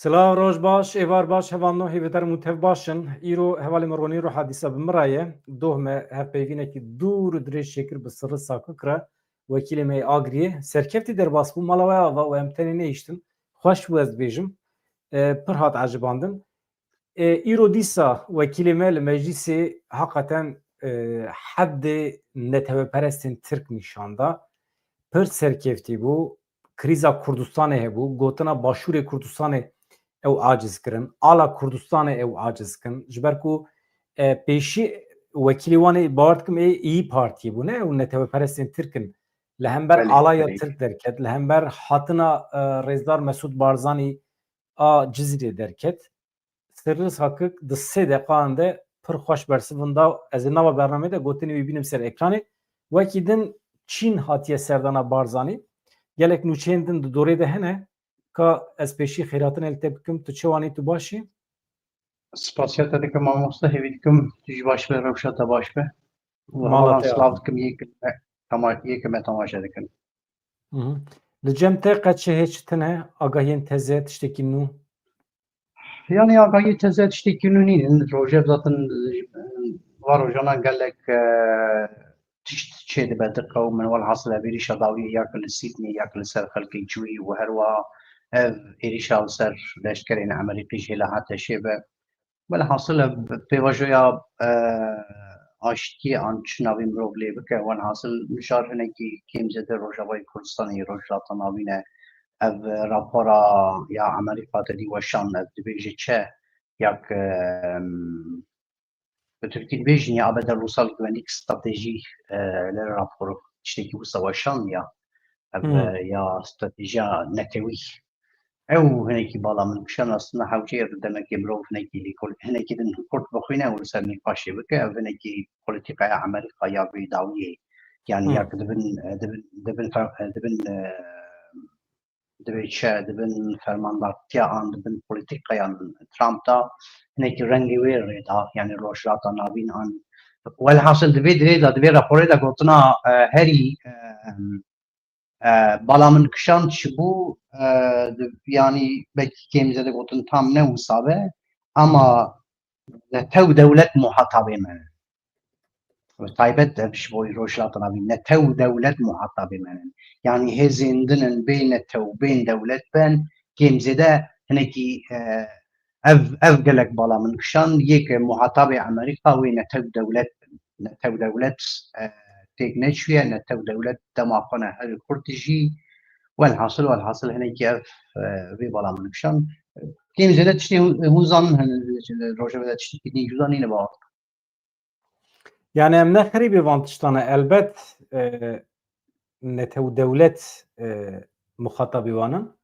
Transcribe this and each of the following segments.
سلااو ڕۆژ باش ئێوار باش هەواڵنۆ هێوێتەر متەف باشن ئیرۆ هەواڵی مەڕۆنی ڕۆ حادیسە بمڕایە دۆمە هەرپەیڤینێکی دوور و درێژێ کرد بە سڕ ساکوکرە وەکیلێمەی ئاگریە سەرکەفتی دەرباس بوو مەڵەوەیەوە و ئەم تەنێ نەیشتم خوۆش وەز بێژم پڕ هات عجباندن ئیرۆ دیسا وەکیلێمە لە مەجلیسێ حەقەتەن حەدێ نەتەوەپەرستên Tirk نیشاندا پڕ سەرکەفتی بوو کریزا کوردستانê hebû gotina Başûrê Kurdistanê ew aciz kirin ala Kurdistanê ew aciz kirin ji ber ku pêşî wekîlê wanê bawer dikim ê İYİ Partiyê bû ne ew netewperestên Tirkin li hember alaya Tirk derket li hember hatina Rêzdar Mesûd Barzanî a Cizrê derket sirris hakik di sê deqan de pir xweş bersivin da ez ê nava bernamê de gotinê wî bînim ser ekranê wekî din Çîn hatiye serdana Barzanî gelek nûçeyên din di dorê de hene ka ez pêşî xêratinê li te bikim tu çi wanî tu başî Spasiya te dikim mamosta hêvî dikim tu jî baş be rewşa te baş be Mala te silav dikim yêke me temaşe dikin li cem te qet çi hê çi tune agahiyên teze tiştekî nû yani agahiyê teze tiştekî nû nînin rojev zaten var rojana gelek tişt çê dibe diqe û min welhasıl ev êrîşa dawiyê ya li Sydney ya li ser xelkê cûî û herwa ev êrîşa li ser leşkerên Emerîkî jê li hate şêbe welhasıl ev pêvajoya aştiyê an çi navê mirov lê bike welhasıl mijar hinekî kêm zêde Rojavayê Kurdistanê rojhilata navîn e ev rapora ya Emerîka te dî weşan ev dibêje çi yak bi Tirkî dibêjin ya abede rûsal güvenlîk stratejî li rapor tiştekî wisa weşan ya ev ya stratejiya netewî ew hinekî bala min kişan aslında hewceyê di demekê mirov hinekî din Kurd bixwîne û li ser nîqaşê bike ev hinekî polîtîkaya Emerîka ya bêdawiyê yani yak dibin dibê çi dibin fermandartiya an dibin polîtîkayan Trump da hinekî rengê wê rêda yani rojhilata navîn an welhasıl divê dirê da divê raporê da gotina herî bala min kişan çi bû yani belkî kêm zêde gotin tam ne wisa be ama netew dewlet muhetabê me ne taybet ev ji bo rojhilata navîn netew dewlet muhetabê me ne yani hêzên din bê netew bên dewlet ben kêm zêde hinekî ev gelek bala min kişan yêke muhetabê Emerîka wê netew dewlet têk neçûye netew dewlet dema xwe ne herî Kurd jî welhasıl hinekî ev vê bala min kişan kêm zêde tiştê hûn zanin hene rojeva de tiştekî din jû zanîne bawer yani em nexirîbê van tiştane elbet netew dewlet muxatabî wanin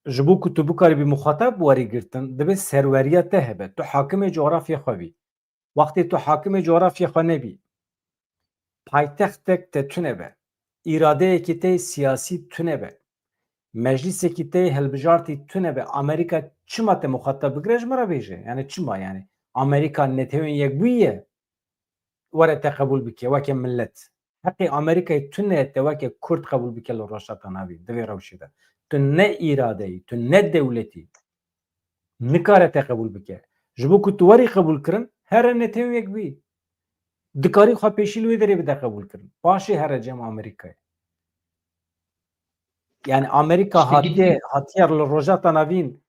ji bo ku tu bikarî bî muxatab werî girtin dibe serweriya te hebe tu hakimê coğrafya xwe bî wextê tu hakimê coğrafya xwe nebî paytextek te tune be îradeyekî te siyasî tune be meclîsekî te hilbijartî tune be Amerîka çima te muxatab bigire ji me re bêje yani çima yani Amerîka netewên yekbûyî were te qebûl bike weke millet heqê Amerîkayê tune te weke Kurd qebûl bike li rojhilata navîn divê rewşê de tu ne îradeyî tu ne dewletî nikare te qebûl bike ji bo ku tu werî qebûl kirin here netewên yekbûyî dikarî xwe pêşî li wê derê bide qebûl kirin paşê here cem Amerîkayê yani Amerîka hatiye li rojhilata navîn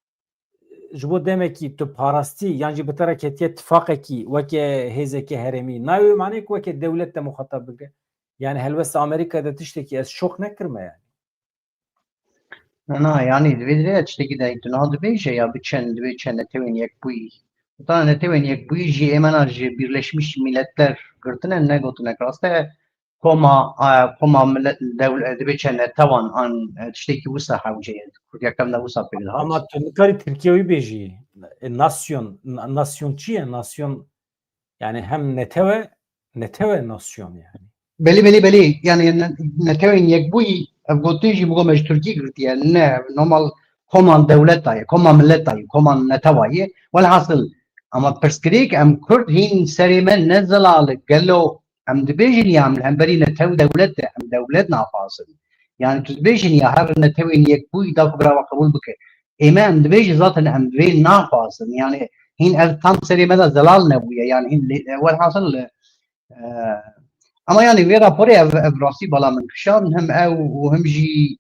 ji bo demekî tu parastî yan jî bi te re ketiye tifaqekî weke hêzekî herêmî nayê manê ku weke dewlet te muxatab bike yani helbesta Amerîkayê de tiştekî ez şok nekirime yani na yani divê dirê tiştekî de tu niha dibêje ya biçen divê çi netewên yekbûyî ta netewên yekbûyî jî êmena ji Birleşmiş Milletler girtine ne gotinek rast e koma millet divê çi netewan an tiştekî wisa hewceyê Kurdiyekem de wisa pêk dihat ama tu nikarî Tirkiyeyê bêjî nasyon çi ye nasyon yani hem netew nasyon yani belê yani netewên yekbûyî ev gotin jî bû me ji Tirkî girtiye ne normal koman dewlet daye koma millet daye koman netewayê welhasıl ama pirsgirêk em Kurd hîn serê me ne zilalik gelo em dibêjin ya em li hemberî netew dewlet de em dewlet naxwazin yani tu dibêjin ya her netewên yekbûyî da ku birava qebûl bike ايما ام دبيج zaten ام دبي ناخواسن يعني هين اف tam سري مدى زلال نبويا يعني هين والحاصل اما يعني في رابوري اف راسي بلا من كشان هم او وهم جي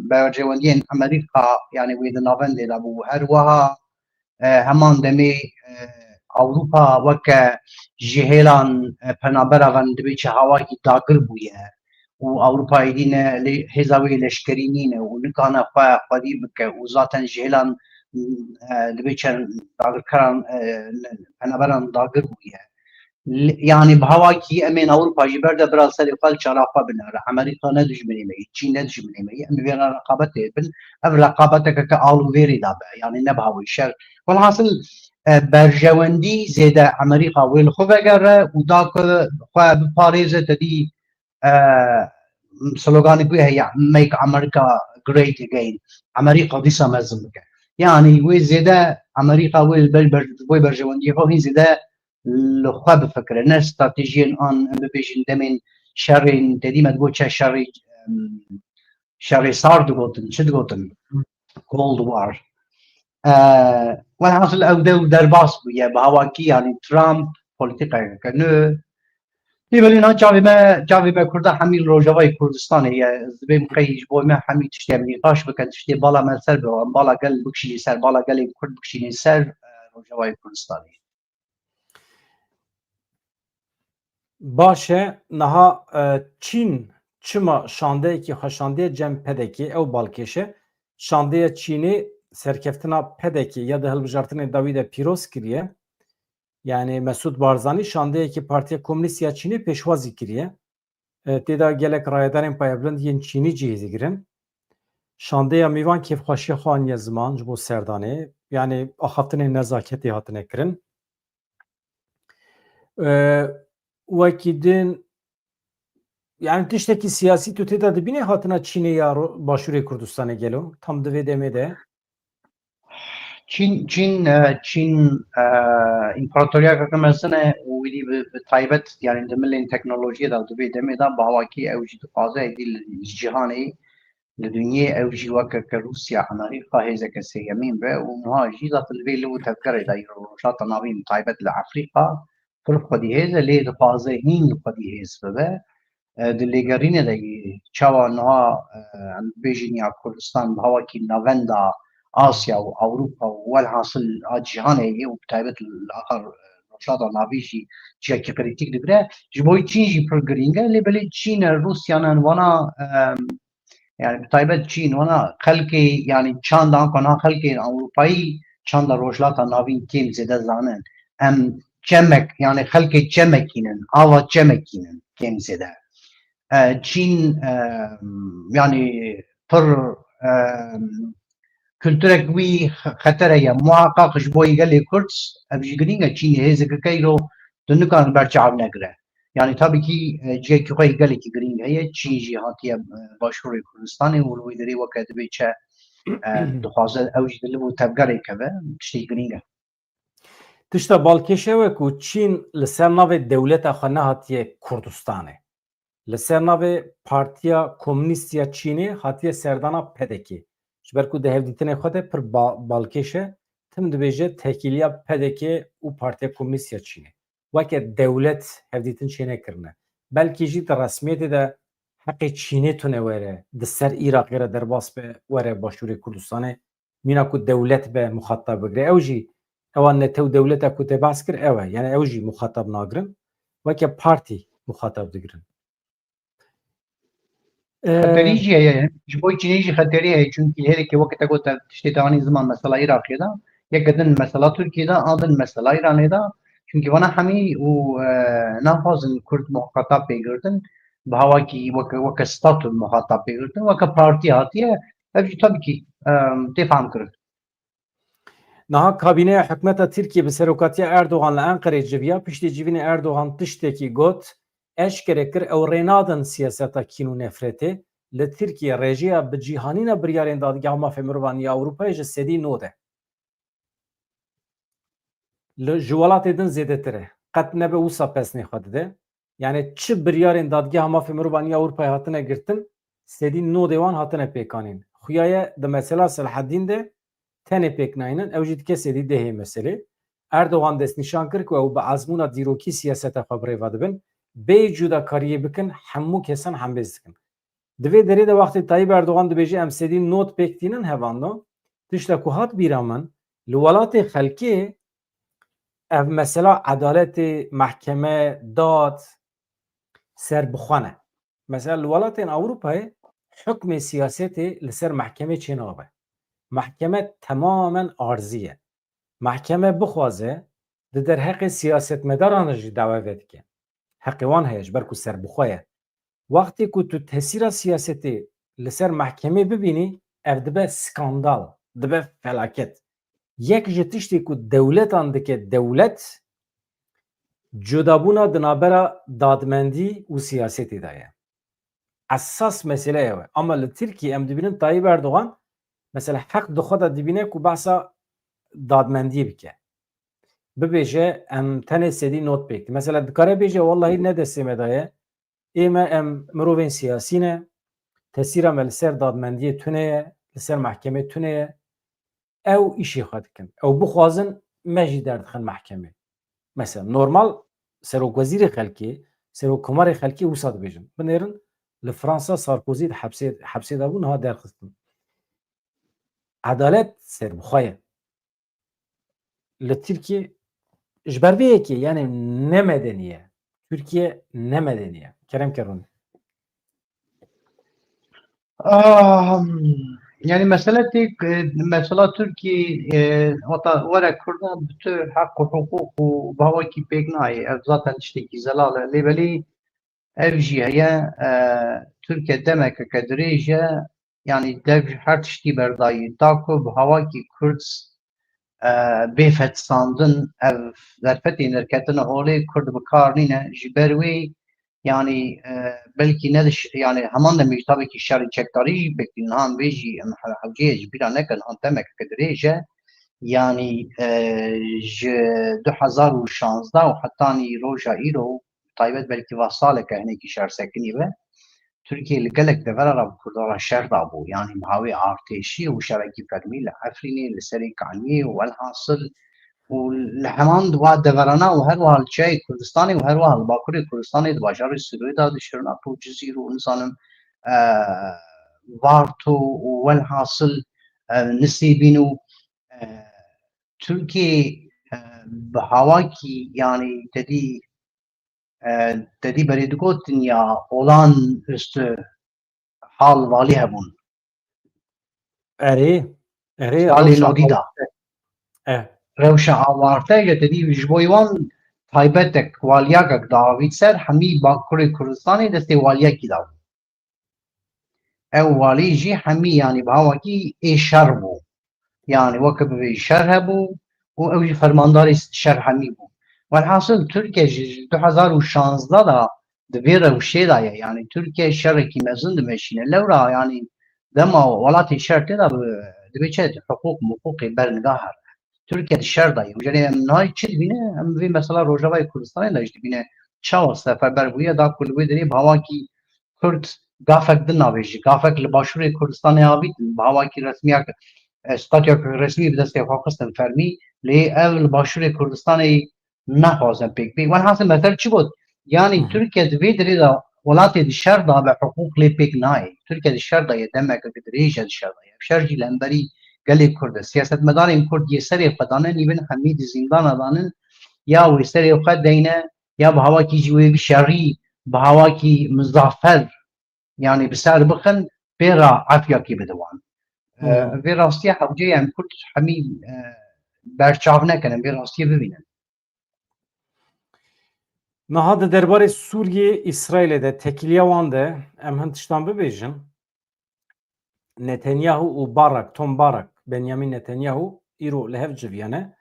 باجواندين امريكا يعني ويد نافن دي لابو هروها همان دمي اوروبا وك جهلان پنابرا van دبي هوا داگر بويا و اوروبا يدين هزاوي لشكرينين ونكانا خوا قديم بك وزاتن جهلان دبي داگر كران پنابرا داگر بويا يعني بهواكي امين اوروبا جبرده برال سري قال شرافه بنار امريكا ندج مني مي تشين ندج مني مي ام فينا رقابته بن اف رقابتك كالو فيري دابا يعني نبهوي الشر والحاصل برجواندي زيادة امريكا وين خوفجر وداك خو باريس تدي سلوغان بيها يعني ميك امريكا جريت اجين امريكا دي سمزمك يعني وي زيادة امريكا وي برجواندي هو هي زيادة الخوا بفكر الناس استراتيجيا ان بيجن دمين شرين تديما تقول شري صار دقوتن شد قوتن كولد وار والحاصل او دو درباس بيا بهواكي يعني ترامب بوليتيكا كنو يبلينا جاوي ما كردا حميل روجاواي كردستان هي زبي مقيج بو ما حميل تشتي نقاش بكن تشتي بالا ما سر بالا قال بكشي سر بالا قال كرد بكشي سر روجاواي كردستان باشه نها چین چما شانده کی خشانده جم پدکی او بالکشه شانده چینی سرکفتنا پدکی یا ده هلبجارتن داوید پیروز کریه yani Mesut Barzani şandı ki Partiya Komünist ya Çin'i peşvazi kiriye. Teda gelek rayedarên payblind yên Çînî cihêzî girin. Şandı ya mivan kêfxweşî xwaniye ziman ji bo serdanê yani axaftinên nezaketê hatine kirin. Wekî din yani tiştekî siyasî tu têda dibînî hatina Çînê ya Başûrê Kurdistanê gelo tam divê demê de. Çin İmparatorluğa مثلا ویدی به تایبەت yani دملین تکنولوژی دا دبی دمی دا باواکی اوجی دقازه دی جهانی لدنیا اوجی وکا که روسیا امریکا هیزه که سیمین به و نها جیدا تلوی لو تذکره دا روشات ناوین تایبەت لافریقا پر خودی هیزه لی دقازه هین خودی هیز به دلیگرینه دا چاوا نها بیجینیا کردستان باواکی نویندا آسیا و اوروبا والحاصل جهانه و بتایبەت الاخر روشات ناویجی جا که کریتیک دبره جبوی چین جی پر گرینگه لی بلی چین روسیانان وانا yani بتایبەت چین وانا خلقی yani چاندان کنا خلقی اوروپایی چاند روشلات ناوین کیم زیده زانن ام چمک yani خلقی چمکینن آوا چمکینن کیم زیده چین yani پر kültürek wî xetere ye muhaqqaq ji bo gelê Kurd ev ji girînga Çînê hêzeke keyro tu nikarin berçav negire yani tabii ki ciyekî xwe gelekî girîng heye Çîn jî hatiye Başûrê Kurdistanê û li wê derê weke dibe çe dixwaze ew jî dilib û tevgerê keve tiştê girîng e. Tişta balkêşe we ku Çîn li ser navê dewleta xwe nehatiye Kurdistanê. Li ser navê Partiya Komünîst ya Çînê hatiye serdana pedekê. Ji ber ku di hevdîtinê xwe de pir balkêş e, tim dibêje tekîliya pedekê û Partiya Komünîst ya Çînê. Weke dewlet hevdîtin çê nekirine. Belkî jî di resmiyetê de heqê Çînê tune were di ser Iraqê re derbas be were Başûrê Kurdistanê mîna ku dewlet be muxatab bigire. Ew jî ewan netew dewleta ku te behs kir ew e. Yani ew jî muxatab nagirin. Weke partî muxatab digirin. خطری جی هی ji bo Çînê jî xeterî heye çünkü hereke wekete got tiştê tevanî ziman mesela Iraqê da yek gedin mesela Tirkiyê da adin mesela İranê da çünkü vana hemî û naxwazin Kurd muhatap pê girtin bi hawakî weke statû muhatap pê girtin weke partî hatiye ev jî tabii ki tê fehm kirin. Niha kabîneya hikûmeta Tirkiye bi serokatiya Erdogan li Enqereyê civiya piştî civînê Erdogan tiştekî got eşkere kir ew rênadin siyaseta kîn û nefretê li Tirkiye rêjeya bi cîhanîna biryarên dadgeha mafê mirovan ya Ewropayê ji sedî nod e. Li ji welatê din zêdetir e. Qet nebe wisa pesnê xwe dide. Yani çi biryarên dadgeha mafê mirovan ya Ewropayê hatine girtin sedî nodê wan hatine pêkanîn. Xuya ye di mesela Selaheddîn de tenê pêknayînin ew jî kesê dî dehê meselê. Erdogan dest nîşan kir ku ew bi ezmûna dîrokî siyaseta xwe birêva dibin. Bê cudakariyê bikin hemû kesan hembêz dikin. Divê derê de wextê Tayyip Erdogan dibêje em sedî not pêktînin hevano tişta ku hat bîra min li welatê xelkê ev mesela edaletê mehkeme dad serbixwe. Mesela li welatên Ewropayê hukmê siyasetê li ser mehkemê çê nabe. Mehkeme tamamen arzî ye. Mehkeme bixwaze di derheqê siyasetmedaran jî dawet dike. Heqê wan heye ji ber ku serbixwe ye. Wextê ku tu tesîra siyasetê li ser mehkemê bibînî ev dibe skandal, dibe felaket. Yek ji tiştê ku dewletan dike dewlet cudabûna di navbera dadmendî û siyasetê de ye. Esas mesele ew e. Ama li Tirkiye em dibînin Tayyip Erdogan mesela heq dixwe da dibîne ku behsa dadmendiyê bike. Bibêje em tenê sedî not pêkî. Mesela dikare bêje wallahî ne destê me daye ême em mirovên siyasî ne tesîra me li ser dadmendiyê tune ye li ser mehkemê tune ye ew îşê xwe dikin. Ew bixwazin me jî derdixin mehkemê. Mesela normal serokwezîrê xelkê serokkomarê xelkê wisa dibêjin. Binêrin li Fransa Sarkozy hepsê dabû niha derxistin. Edalet serbixwe ye. Li Tirkiye ji ber vê yekê yani nemedenî ye. Türkiye nemedenî ye. Kerem Kerunî. Yani mesele tek mesela Türkiye hatta vere Kurdan bütün hak و حقوق و باوکی pek naye ev zaten tiştekî zelal e lêbelî ev jî heye Türkiye demek ke dirêje yani dev her tiştî berdayî da ku bi hawakî Kurd bêfetisandin ev derfetê nirketina holê Kurd bi kar nîne ji ber wê yani belki ne yani heman demiş tabii ki şerri çektarî bekleyin han beji hevciyê ji bîra nekin han demek ki dirêje yani ji 2016 û hetanî roja îro taybet belki va saleke hinekî şersekinî ve Türkiye li gelek devera Kurdara şer dabû yani havê artêşî û şerekî fermî li Efrînê li serê Kaniyê û welhasıl û li heman di va deverana û her wiha li çiyayê Kurdistanê û her wiha li Bakurê Kurdistanê di bajarê Sûriyê de di Şirnat û Cizîr û nizanim Varto û welhasıl Nisêbîn û Türkiye bi hawakî yani tedî berê digotin ya olan üstü hal valî hebûn Erê salê nodî da rewşa awarte tedî ji bo wan taybet waliyekek dawît ser hemî Bakurê Kurdistanê destê waliyekî dabû. Ew walî jî hemî yani bi hawakî êşer bû. Yani weke bivê şer hebû û ew jî fermandarê şer hemî bû. Welhasıl Türkiye ji 2016 da di vê rewşê da ye yani Türkiye şerekî mezin dimeşîne lewra yani dema welatê şer tê da dibê çi hiqûq miqûqê bernigah here. Türkiye di şer da ye. Jenê em nayê çi dibîne em vê mesela Rojavayê Kurdistanê de jî dibîne çawa seferber bûye da ku li wê derê bi hawakî Kurd gafek din navêjî gafek li Başûrê Kurdistanê avîtin bi hawakî resmiyek statûyek resmî bi destê xwe xistin fermî lê ev li Başûrê Kurdistanê nexwazin pêk bê. Welhasıl mesele çi got? Yani Türkiye di vê derê da welatê di şer da bi hiqûq lê pêk nayê. Türkiye di şer da ye demeke dirêje di şer da ye. Şer jî li hemberî gelê Kurd e. Siyasetmedarên Kurd yê serê xwe dane nîvin hemî di zîndana danin ya wê serê xwe deyne ya bi hawakî jî wê bişerî bi hawakî mizaffer yani bi ser bixin pêra efyakî bide wan. Vê rastiya hewceyê em Kurd hemî berçav nekin em vê rastiyê bibînin. Niha di derbarê Sûriyê İsraîlê de tekiliya wan de em hin tiştan bibêjin Netanyahu û Barak Tom Barak Benyamin Netanyahu îro li hev civiyane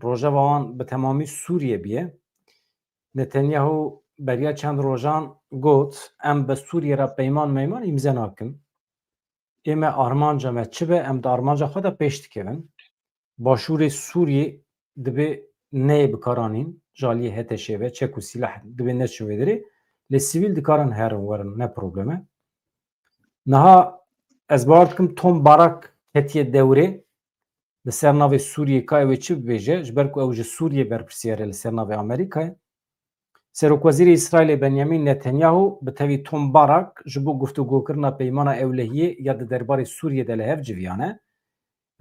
rojeva wan bi temamî Sûriye bîye. Netanyahu beriya çend rojan got em bi Sûriye re peyman meyman îmze nakin. Ême armanca me çi be em di armanca xwe de pêş dikevin. Başûrê Sûriyê dibe neyê bikaranîn jaliyê HTŞ ve çek û sîlah dibe neçin vê derê lê sivîl dikarin herin werin ne probleme. Niha ez bawer dikim Tom Barak ketiye dewrê li ser navê Sûriyê ka ew ê çi bibêje ji ber ku ew ji Sûriyê berpirsiyar e li ser navê Amerîkayê. Serokwezîrê İsraîlê Benyamin Netanyahu bi tevî Tom Barak ji bo guftugokirina peymana ewlehiyê ya di derbarê Sûriyê de li hev civiyane.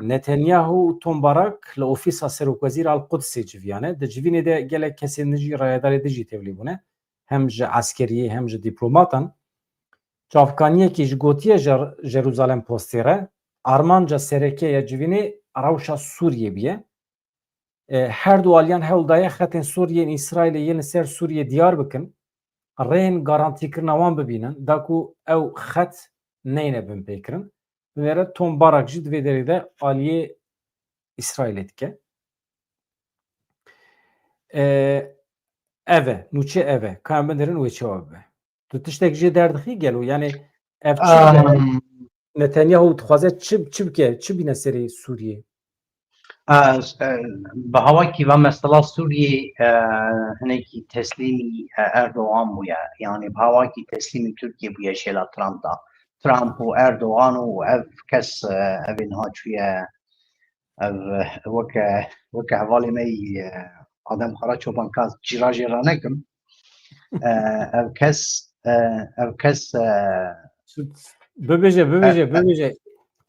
Netanyahu û Tom Barak li ofîsa Serokwezîra Al-Qudsê civiyane. Di civînê de gelek kesên jî rayedarê dijî tevlî bûne. Hem ji askeriyê hem ji dîplomatan. Çavkaniyekî ji gotiya Jeruzalem Postê re armanca serekeya civînê rewşa Sûriyê bûye. Her du aliyan hewl daye xetên Sûriyên İsraîlê yên li ser Sûriyê diyar bikin. Rên garantîkirina wan bibînin da ku ew xet neyne bin pêkirin. Bi vê re Tom Barak jî di vê derê de aliyê İsraîlê dike. Ev e, nûçe ev e. Ka em binêrin wê çawa bibe. Tu tiştek jê derdixî gelo yani ev çi Netanyahu dixwaze çi bike, çi bîne serê Sûriyê? به هوا کی و مثلا سوریه هنگی تسلیمی اردوغان بویا یعنی به هوا کی تسلیمی ترکیه بویا شیلا ترامپ و اردوغان و اف کس اوین ها چوی وک حوالی می آدم خرا چوبان کاز جیرا نکم اف کس ببêje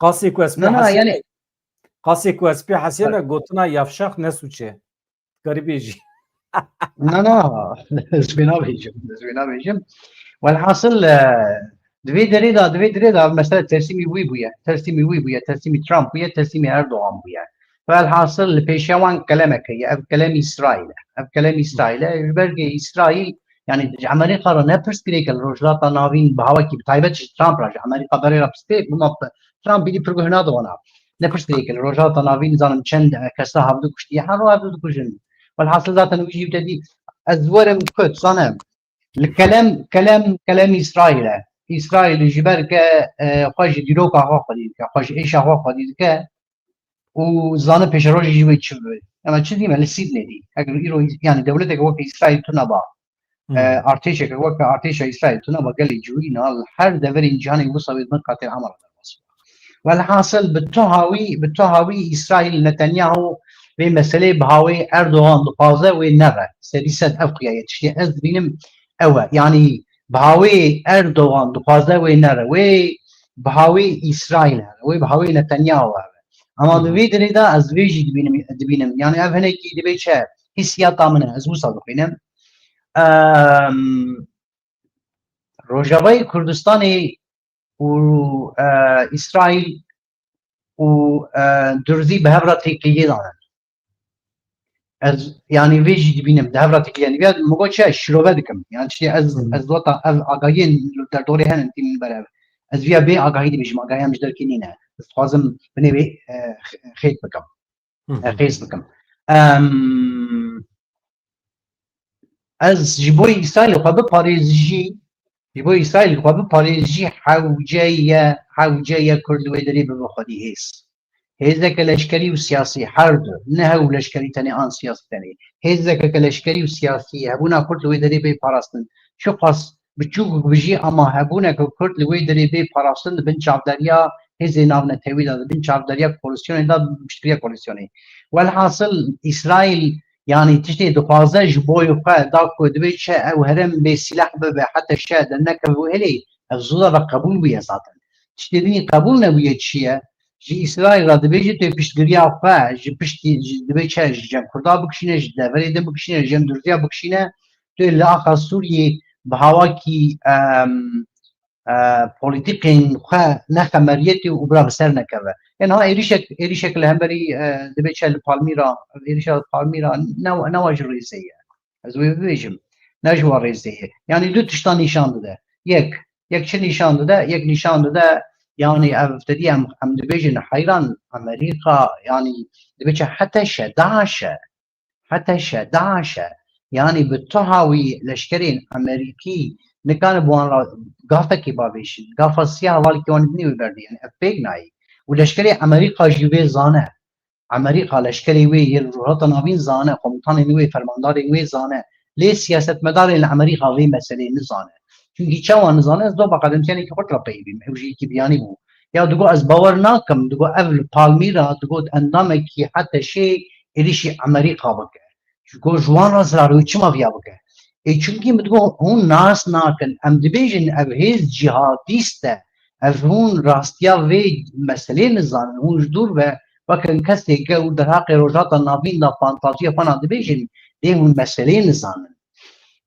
qasê ku ez pê نه یعنی qasê ku ez pê hesiyeme gotina yavşax ne sûçe garî bêjî نه زوینا بیجم والحاصل دوی دری دا مثلا ترسیمی وی ترسیمی ترامپ بویا ترسیمی اردوغان بویا والحاصل پیشوان کلمه که اف کلام اسرائیل برگه اسرائیل yani Amerika را نپرس کرده که روجلاتا ناوین به هوا کی تایبت ترامپ راج Amerika برای رابسته بنا ترامپ بیدی پرگوهنا دوانا نپرس کرده که روجلاتا ناوین زانم چند کسا هفته کشتی هر رو هفته کشن والحاصل ذات نوجي بدي أزورم كت صنم الكلام كلام إسرائيل جبر خواج ديروكا خواخدي خواج إيش خواخدي وزانه بيشروج يجي تشوف أما تشدي ما لسيدني دي أقول يعني دولتك وقت إسرائيل تنبا أرتيشك وقت أرتيش إسرائيل تنبا قال لي جوينا هر دفرين جاني وصل من قاتل عمر والحاصل بالتهاوي إسرائيل نتنياهو به مسئله بهاوی اردوغان دخوازه و نره سریست افقیه یتشتی از بینم اوه یعنی بهاوی اردوغان دخوازه و نره و بهاوی اسرائیل و بهاوی نتانیاهو اما دوی دری دا از ویجی دبینم یعنی اف هنکی دبی چه حسیاتا منه از موسا دخوینم روجاوی کردستانی و اسرائیل و درزی به هبرا تکلیه دانن از يعني ویجی بینم دهورات که یعنی بیاد مگه چه شروع دکم یعنی چی از دوتا از آگاهی در دوره هن تیم برای از ویا به آگاهی دیجم آگاهی هم جدر کنی نه خواستم بنوی خیت بکم خیس بکم از جبوی اسرائیل خواب پاریزی حوجه کردوی دری به خودی هست هیزک لشکری و سیاسی هر دو نه هو لشکری تنی آن سیاسی تنی هیزک لشکری و سیاسی هبونا کرد لوی دری بی پاراستن شو قاس بچوک بجی اما هبونا کرد لوی دری بی پاراستن بن چاودریا هیزی ناو نتوی داد بن چاودریا کورسیونی داد مشتریا کورسیونی والحاصل اسرائیل يعني تشتي دخوازه جبوي وقا داكو دبي شا او هرم بسلاح به حتى شا دنك وهلي الزوده قبول بيا ساعتن تشتي دني قبول نبيه شيء جی اسرائیل را دبیجی توی پیشگیری آفا جی پشتی دبی چه جم کردا بکشینه جی دوری دم بکشینه جم درزیا بکشینه توی لاخا سوریه به هوا کی پولیتیکین خا نخمریتی و برا بسر نکوه یعنی ها ایریشک لهمبری دبی چه پالمیرا نواج رئیسیه از وی بیجم نجوا رئیسیه یعنی دو تشتا نشان داده یک چه نشان داده یک نشان داده يعني ابتدي ام دبيجن حيران امريكا يعني دبيجن حتى داعش يعني بالتهاوي لشكرين امريكي نكان بوان غافه كي بابيش غافه سيا والي كون بني وبردي يعني ابيغناي ولشكري امريكا جيبي زانه امريكا لشكري وي الرهط نابين زانه قمطان وي فرماندار وي زانه ليه سياسه مدار الامريكا وي مساله نزانه چونکی چوان نزانه از دو بقدم تیانی که خود را پیبیم اوجی که بیانی بو یا دگو از باور ناکم دگو اول پالمیرا دگو اندامه کی حتی شی ایریشی امریکا بکه دگو جوان را زراروی چما بیا بکه چونکی دگو هون ناس ناکن ام دبیجن او هیز جهادیسته او هون راستیا وی مسئله نزان هون جدور به وکن کسی که در حق روژات نابین دا فانتازیا فانا دبیجن دی هون مسئله نزانن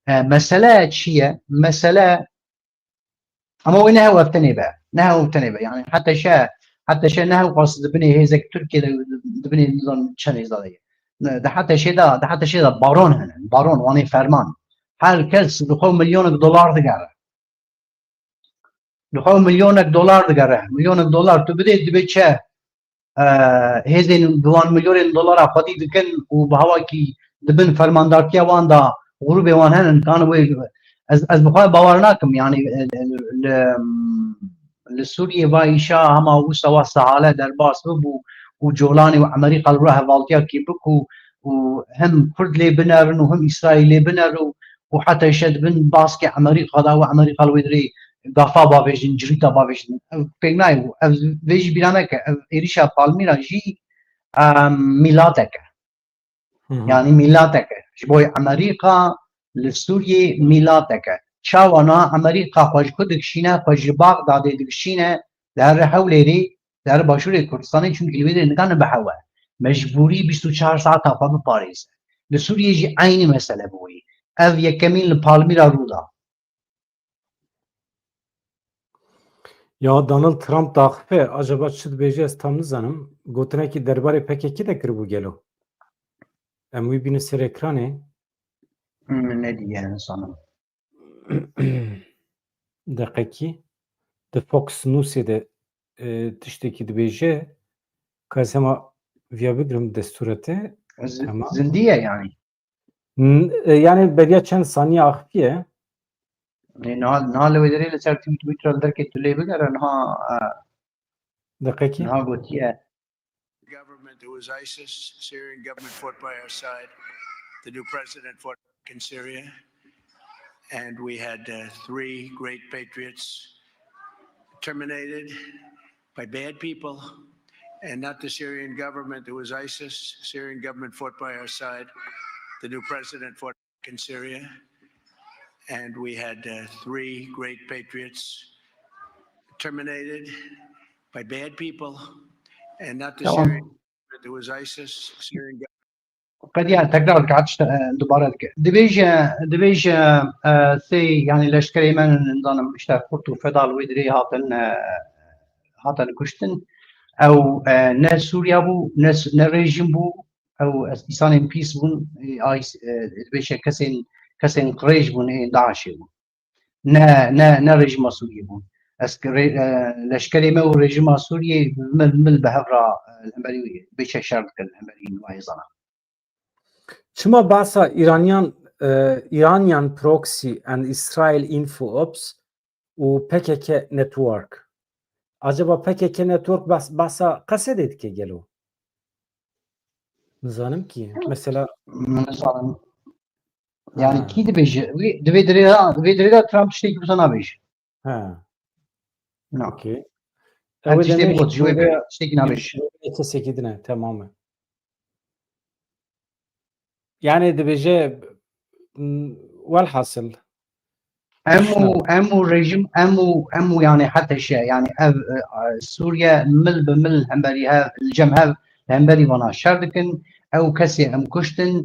مسألة چیه؟ مسألة اما وين هو افتنبه نهو افتنبه يعني حتى شيء نهو قصد بني هي زي تركيا بني نظام شنو زي ده حتى شيء ده حتى شيء ده بارون هنا بارون واني فرمان هل كلس دخول $1,000,000 دقاره دخول $1,000,000 دقاره $1,000,000 تبدي دبيتشه هزين $1,000,000 خدي دكن وبهواكي دبن فرمانداركيا واندا غروب وان هن كانوا از بخواه باور ناکم يعني لسوريا بايشا هما وسوا سهاله در باس بو وجولاني وامريكا الروح والتيا كيبكو وهم كرد لي بنرن وهم اسرائيل لي بنرو وحتى يشد بن باسكي امريكا دا وامريكا الويدري غافا بافيجن جريتا بافيجن بيناي فيجي بينامك إيريشا بالميرا جي ميلاتك يعني ميلاتك جبوي امريكا لسوريا ميلاتك شاوانا امريكا خوش كدك شينا خوش باغداد دك شينا در حولي در باشور كردستان چون كلمه نگان بحوا مجبوري 24 ساعه طاقه باريس لسوريا جي عين مساله بوي اف يكمل بالميرا رودا Ya Donald Trump daxpe acaba çi dibêje ez tam nizanim gotinekî derbarê PKK de kiribû gelo. Em wî bînin ser ekranê. ne diye insanım. Deqekî di Fox News'ê de tiştekî dibêje ez hema viya bigirim desturete ama Zindiye yani. Yani beriya çend saniye axpiye نهال ويدري لسر تويتر دركي تلي بقر انها deqekî قوتيه government that was ISIS, Syrian government fought by our side. The new president fought in Syria. And we had three great patriots terminated by bad people, and not the Syrian government. It was ISIS. Syrian government fought by our side. The new president fought in Syria. And we had three great patriots terminated by bad people, and not the Syrian government. It was ISIS. Syrian government. قد يعني تقدر قعدت دوباره دبيج سي يعني لشكري من نظام اشتاق قرطو فدال ويدري هاتن كشتن او ناس سوريا بو ناس ريجيم بو او اسان بيس بون اي دبيش كسين قريج بون داعش بو نا ريجيم سوريا بو لشكري ما ريجيم سوريا من بهفرا الامريكي بيش شرط الامريكي وايزانا Çima bahsa Iranian proxy and Israel info ops u PKK network. Acaba PKK network bahsa kasedet ki gelo? Nizanim ki mesela مثلا يعني كي دبي دري ترامب تشتكي بس انا بيش ha نعم okey. انت Evet تشتكي demek بقول شوي تشتكي نابيش sekidine tamamen. Yani dibêje velhasıl امو ريجيم امو يعني حتى شيء يعني سوريا مل بمل همبريها الجمهة همبري وانا شاردكن او كسي ام كشتن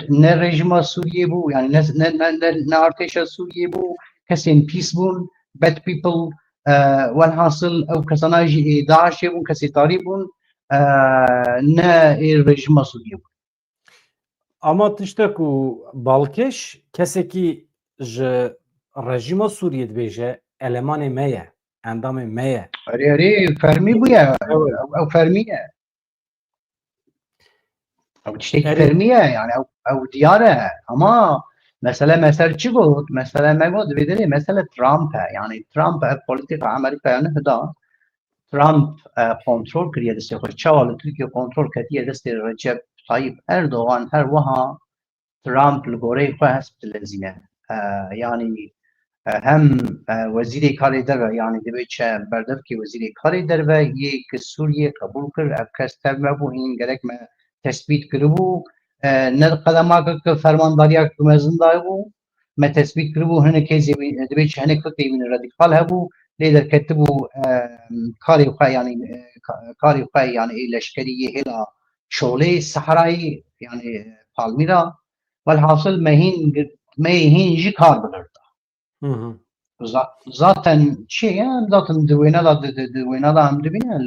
نا ريجيم سوريا بو يعني نا ارتيشا سوريا بو كسي بيس بون باد بيبل والحاصل او كساناجي داعش بون كسي طاريبون نا ريجيم سوريا بو ama tiştek ku balkeş kesekî ji rejima Sûriyê dibêje elemanê me ye endamê me ye اري فرمي بويا او فرميه او تشتكي فرميه يعني او دياره اما مثلا شو قلت مثلا ما قلت بدري مثلا ترامب يعني ترامب بوليتيكا امريكا يعني هدا ترامب كنترول كريه دستي خو تشاول تركيا كنترول كريه دستي رجب طيب اردوغان هر وها ترامب الغوري خو هسب الذين يعني هم وزیر کاری در یعنی دبی چه بردر که وزیر کاری در و یک سوریه قبول کرد افکار تر بو این گرک ما تثبیت کربو نه قدم که فرمانداری که مزن دایبو ما تثبیت کربو هنر که دبی چه هنر که این رادیکال هبو لیدر کتبو کاری خواه یعنی لشکری هلا شوله صحرایی یعنی پالمیرا والحاصل مهین جی کار بلرد zaten zaten دوينه da هم دبينه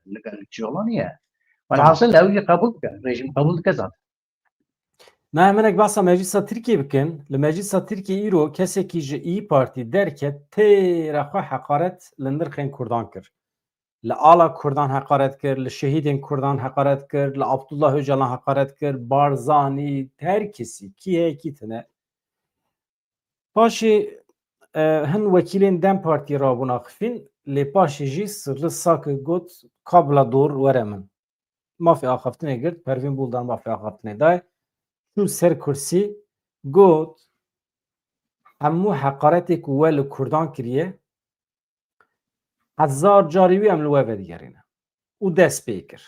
لقال جولانيه والحاصل لو قبول رژیم قبول كذا نه منک بحثا مجلس ترکیه بکن لمجلس ترکیه ایرو کسی که جی ای پارتی درکه تیره خواه حقارت لندرخین کردان کرد لآلا کردان حقارت کرد لشهیدین کردان حقارت کرد لعبدالله öcalan حقارت کرد بارزانی هر کسی کیه کی تنه پاشی هن وکیلین دم پارتی را بناخفین لی پاشی جی سر ساک گوت کابلا دور ورمن مافی آخفتنه گرد پروین بولدان مافی آخفتنه دای شو سر کرسی گوت همو حقارتی که ول کردان کریه 1000 جاریوی هم لوه و دیگرینه او دست بیکر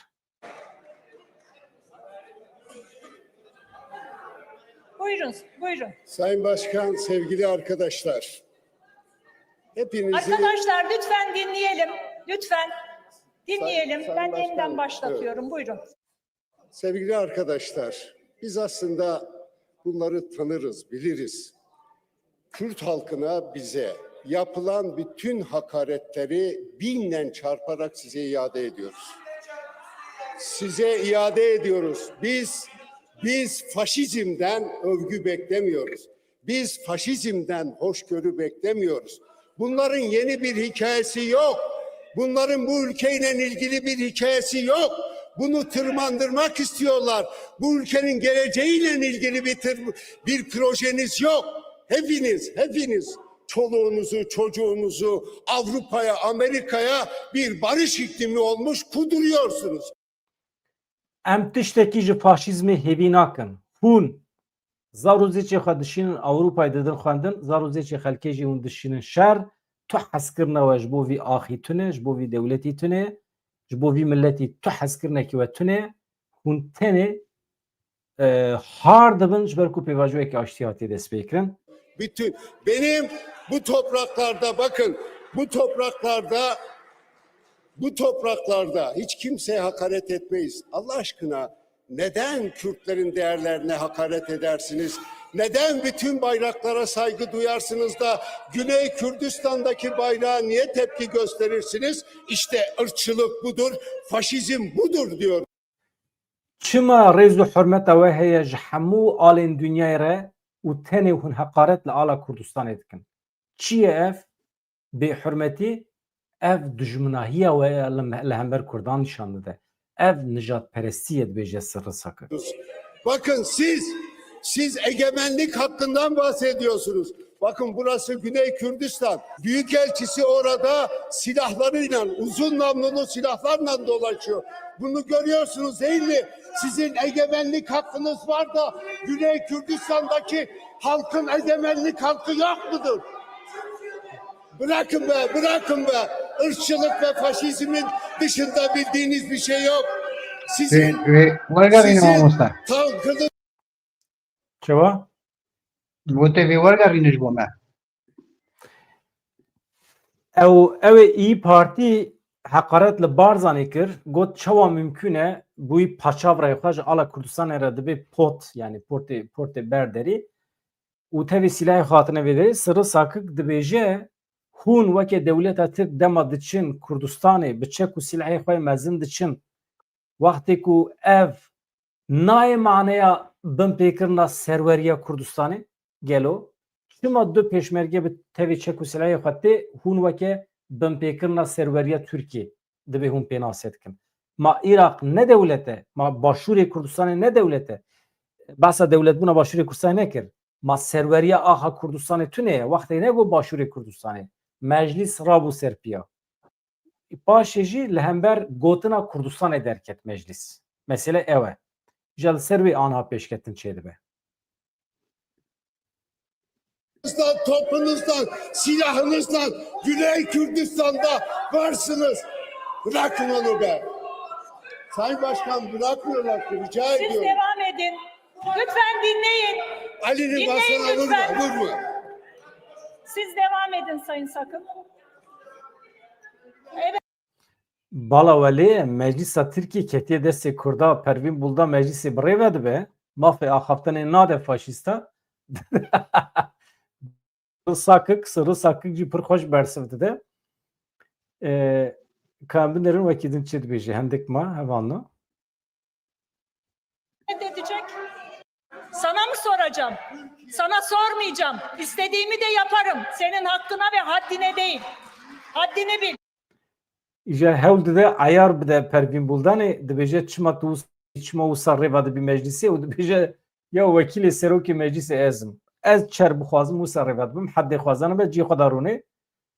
Buyurun. Sayın Başkan, sevgili arkadaşlar. Hepinizi... Arkadaşlar lütfen dinleyelim. Lütfen dinleyelim. Sayın Ben Başkanım, yeniden başlatıyorum. Buyurun. Sevgili arkadaşlar, biz aslında bunları tanırız, biliriz. Kürt halkına bize yapılan bütün hakaretleri binle çarparak size iade ediyoruz. Size iade ediyoruz. Biz faşizmden övgü beklemiyoruz. Biz faşizmden hoşgörü beklemiyoruz. Bunların yeni bir hikayesi yok. Bunların bu ülkeyle ilgili bir hikayesi yok. Bunu tırmandırmak istiyorlar. Bu ülkenin geleceğiyle ilgili bir projeniz yok. Hepiniz çoluğunuzu, çocuğunuzu Avrupa'ya, Amerika'ya bir barış iklimi olmuş kuduruyorsunuz. ام تشتکی جی فاشیزمی هیوی ناکن هون زاروزی چی خواه دشینن اوروپای دادن خواندن زاروزی چی خلکی جی هون دشینن شر تو حس کرنه و جبو وی آخی تونه جبو وی دولتی تونه جبو وی ملتی تو حس کرنه که و تونه هون تنه هار دبن جبرکو پیواجوه که آشتیاتی دست بیکرن Benim bu topraklarda bakın bu topraklarda hiç kimseye hakaret etmeyiz. Allah aşkına neden Kürtlerin değerlerine hakaret edersiniz? Neden bütün bayraklara saygı duyarsınız da Güney Kürdistan'daki bayrağa niye tepki gösterirsiniz? İşte ırkçılık budur, faşizm budur diyor. چما ريز و حرمت و هي جحمو آلين دنيا را و تنه هن حقارت لآلا كردستان دكن چیه اف به حرمتی ev düşmanıya ve lehember Kurdan nişanlıdır. Ev nijat perestiyet beje sırrı sakı. Bakın siz egemenlik hakkından bahsediyorsunuz. Bakın burası Güney Kürdistan. Büyükelçisi orada silahlarıyla, uzun namlulu silahlarla dolaşıyor. Bunu görüyorsunuz değil mi? Sizin egemenlik hakkınız var da Güney Kürdistan'daki halkın egemenlik hakkı yok mudur? Bırakın be. Irkçılık ve faşizmin dışında bildiğiniz bir şey yok. Sizin tankınız... Çeva? Bu tevi vargariniz bu me. Ev iyi parti hakaretle barzani kir. Got çava mümküne bu paçavrayı xaj ala Kurdistan eradı bir pot yani porte berderi. U tevi silahı hatine vederi sırrı sakık dibêje hûn weke dewleta Tirk dema diçin Kurdistanê bi çek û silahê xwe mezin diçin wextê ku ev nayê maneya binpêkirina serweriya Kurdistanê gelo çima du pêşmerge bi tevê çek û silahê xwe tê hûn weke binpêkirina serweriya Tirkiye dibe hûn pê nasê dikin. Ma Iraq ne dewlete ma Başûrê Kurdistanê ne dewlete behsa dewletbûna Başûrê Kurdistanê nekir ma serweriya aha Kurdistanê tune ye wextê ne got Başûrê Kurdistanê meclis rabû serpiya paşê jî li hember gotina Kurdistanê derket meclis mesele ew e ji li ser wê aniha pêşketin çê dibe topunuzdan, silahınızdan Güney Kürdistan'da varsınız. Bırakın onu be. Sayın Başkan bırakmıyorlar ki, rica Siz ediyorum. devam edin. Lütfen dinleyin. Ali'nin Dinleyin basına lütfen. vurma. Siz devam edin Sayın Sakın. Evet. Bala veli meclisa Türkiye ketiye desti Kurda Pervin Bulda meclisi bireyvedi be. Mafya ahaftanı nade faşista. Sarı sakık cipır hoş bersivdi de. Kambinlerin vakidin çedbeji hendik ma hevanlı. Ne edecek? Sana mı soracağım? Sana sormayacağım. İstediğimi de yaparım. Senin hakkına ve haddine değil. Haddini bil. İşte hevd de ayar bide Pervin Buldan'ı dibece çma usarre vadı bir meclisi o dibece ya vekili seroki meclisi ezim. Ez çer buxwazim usarre vadı bim haddi xwazanı ve cî xwedarûnê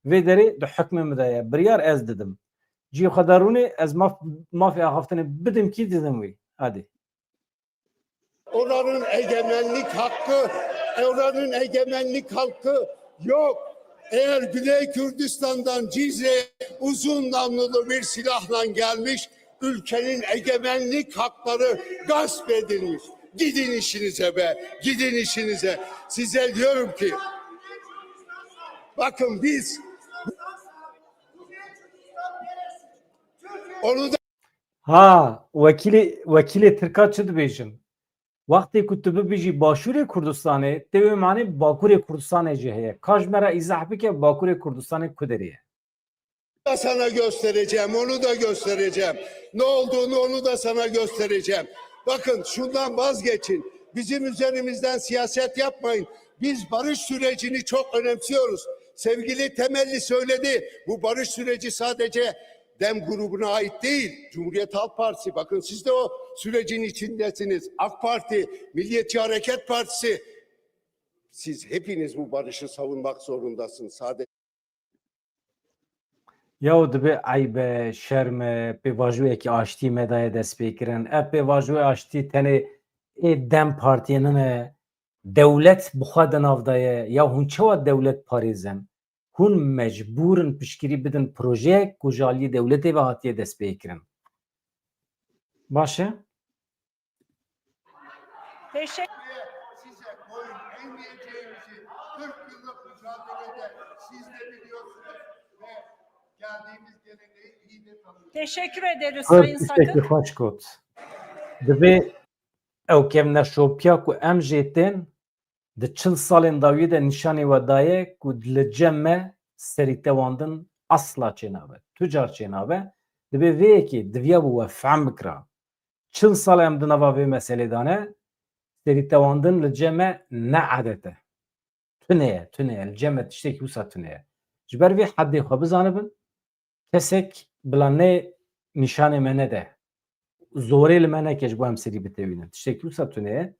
vê derê di hukmê min de ye biryar ez didim. Cî xwedarûnê ez mafya haftanê bidim kî didim wî. Hadi. Oranın egemenlik hakkı yok. Eğer Güney Kürdistan'dan Cizre'ye uzun namlulu bir silahla gelmiş, ülkenin egemenlik hakları gasp edilmiş. Gidin işinize be, gidin işinize. Size diyorum ki, bakın biz onu da Ha vekili Tirka çi dibêjin? Wextê ku tu bibêjî Başûrê Kurdistanê tê wê manê Bakurê Kurdistanê jî heye. Kajmera îzah bike Bakurê Kurdistanê ku derê ye. da sana göstereceğim, onu da göstereceğim. Ne olduğunu onu da sana göstereceğim. Bakın şundan vazgeçin. Bizim üzerimizden siyaset yapmayın. Biz barış sürecini çok önemsiyoruz. Sevgili Temelli söyledi. Bu barış süreci sadece DEM grubuna ait değil. Cumhuriyet Halk Partisi. Bakın siz de o sürecin içindesiniz. AK Parti, Milliyetçi Hareket Partisi. Siz hepiniz bu barışı savunmak zorundasınız. Sadece Ya dibe aybe, şerme, pêvajûyekî aştî me daye dest pê kirin. Ev pêvajûyê aştî tenê Dem Partiyenin e dewlet bi xwe di nav da ye ya hûn çawa dewlet parêzin? Hûn mecbûrin piştgirî bidin projeyek ku ji aliyê dewletê ve hatiye dest pê kirin. Baş e? Teşekkür. size boyun eğmeyeceğimizi 40 yıllık mücadelede siz de biliyorsunuz ve geldiğimiz geleneği iyi de tanıyorsunuz. Teşekkür ederiz Hır Sayın tiştekî Sakın. xweş got. Divê ew kevneşopiya ku em jê tên di çil salên dawiyê de nîşanê we daye ku li cem me serîtewandin asla çênabe. Tu car çênabe. Divê vê yekê diviya bû we fehm bikira. Çil sal em di nava vê meselê dane serîtewandin li cem me ne adete. Tune ye, tune ye. Li cem me tiştekî wisa tune ye. Ji ber vê heddê xwe bizanibin kesek bila nê nîşanê me nede. Zorê li me neke ji bo em serî bitewînin. Tiştekî wisa tune ye.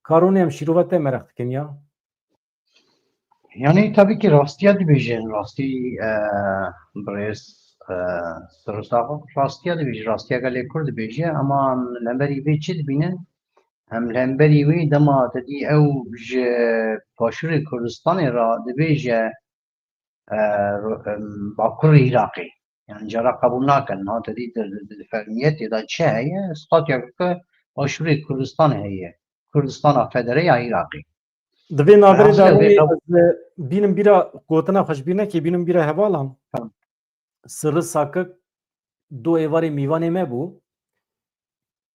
Karûnê em şîrova te mereq dikin ya. Yani tabii ki rastiya dibêjin, rastî birêz Sirûstava rastiya dibêje, rastiya gelê Kurd dibêje ama lemberî vê çi dibînin? Em lemberî wê dema tedî ew ji Başûrê Kurdistanê re dibêje Bakurê Iraqê. Yani cara qebûl nakin. Ha tedî di fermiyetê de çi heye? Statiya ki Başûrê Kurdistanê heye. Kurdistana Federê ya Iraqê. Di vê naberê Rastiya darûnê vê ez bînim bîra gotina xweşbîrnekê bînim bîra hevalan. Tamam. Sirri sakik du êvarê mîvanê me bû.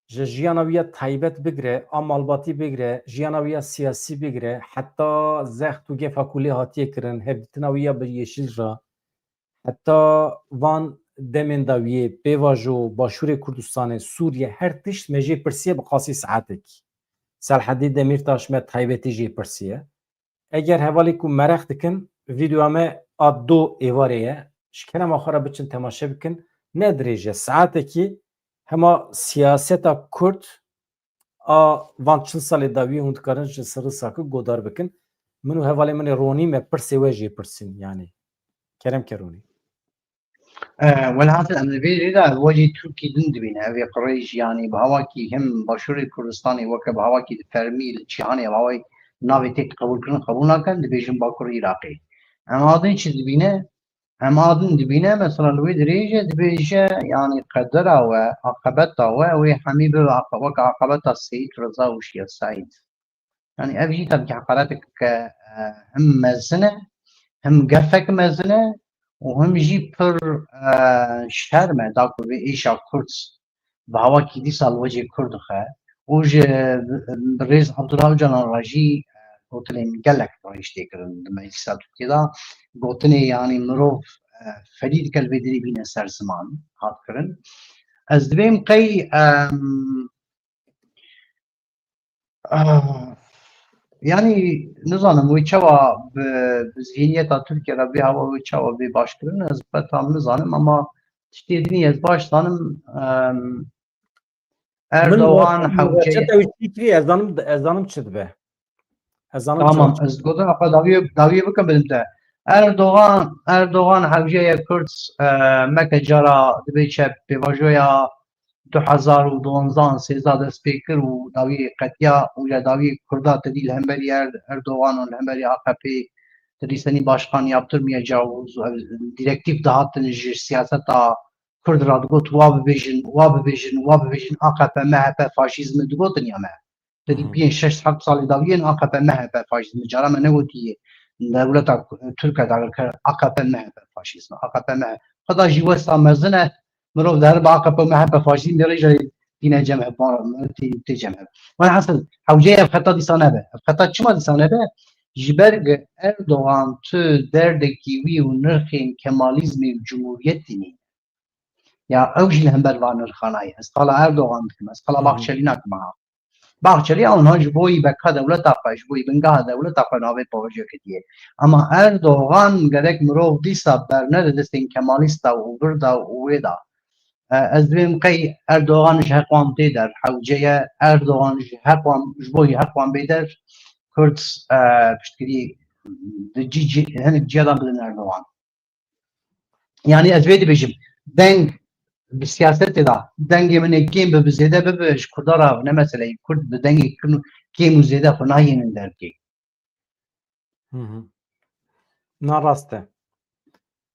Ji jiyana wî ya taybet bigire, a malbatî bigire, jiyana wî ya siyasî bigire, heta zext û gefa ku lê hatiye kirin, hevdîtina wî ya bi Yeşîl ra, heta van demên dawiyê, pêvajo, Başûrê Kurdistanê, Sûriye, her tişt me jê pirsiye bi qasî saetekî. Selhedî Demirtaş me taybetî jê pirsiye. Eger hevalê ku mereq dikin, vîdeoya me a du êvarê ye, ji kerema xwe re biçin temaşe bikin, ne dirêj e, saetekî hema siyaseta Kurd a van çil salê dawiyê hûn dikarin ji Sirri Sakik godar bikin. Min û hevalê min ê ronî me pirsê we jê pirsîn yani. Kerem Keronî. والحاصل أن الفيديو ده وجه تركي دندبين أبي قريش يعني بهواكي هم بشوري كردستاني وك بهواكي فرمي الشيعاني بهواي ناوی تک قبول نکن دبیجن باکور عراقی اما آدن چی دبینه اما آدن دبینه مثلا لوی دریجه دبیجه یعنی قدر و عقبت و همی به عقبت سید رضا و شیعه سعید يعني أبي تبكي حقراتك هم مزنة هم قفك مزنة وهم جي بر شرمة داكو بإيشا كردس بهوا كيدي سال وجه كرد خا وج بريز عبد الله جان راجي قلت لي قالك رايش تكرن مجلسات كذا قلت لي يعني مروف فريد كالبدري بين سر زمان هات كرن از دبيم قي yani nizanim wî çawa bi zihniyeta Tirkiye re vê hewa wî çawa vê başkirin ez betam nizanim ama tiştê dinî ez baş zanim Erdogan hewce Fikri ezanım çi dibe ezanım tamam ez gotin aqa dawiye bikim bidim te Erdogan hewceye Kurd meke cara dibe çe pêvajoya 2012 dest pê kir û dawiyê qetiya û ya dawiyê Kurda tedî li hemberî Erdogan û li hemberî AKP tedî senî başkan yaptırmayacağı direktif dahatin ji siyaseta Kurd ra digot wa bibêjin AKP MHP faşîzmi digotin ya me tedî 5-6 salî dawiyên AKP MHP faşîzmi cara me negotiye dewleta Tirkiye dagirkir AKP MHP faşîzmi AKP MHP xeda jî westa mezin e مرو در با AKP MHP فاشیزم داره جای دینه جمع بار تی جمع و حاصل حوجه خطا دیسانه به خطا چما دیسانه به جبرگ اردوغان تو درد کیوی و نرخین کمالیزم جمهوریت دینی یا اوجی هم بر وان نرخانای اسقالا اردوغان کم اسقالا باخچلی نکما باخچلی آنها جبوی بکا دولت آقا جبوی بنگاه دولت آقا ناوی پاوجه کدیه اما اردوغان گرک مرو دیسا برنر دستین کمالیستا و بردا و ویدا از بیم قی اردوغان جهقوام دیدر حوجه اردوغان جهقوام جبوی حقوام بیدر کرد پشتگیری جی هنگ جیادان بدن اردوغان yani ez vê dibêjim deng bi siyasetê da dengê min ê kêm bi zêde bibe ji Kurdara ne meseleyê Kurd bi dengê kêm û zêde xwe nayênin derkê na rast e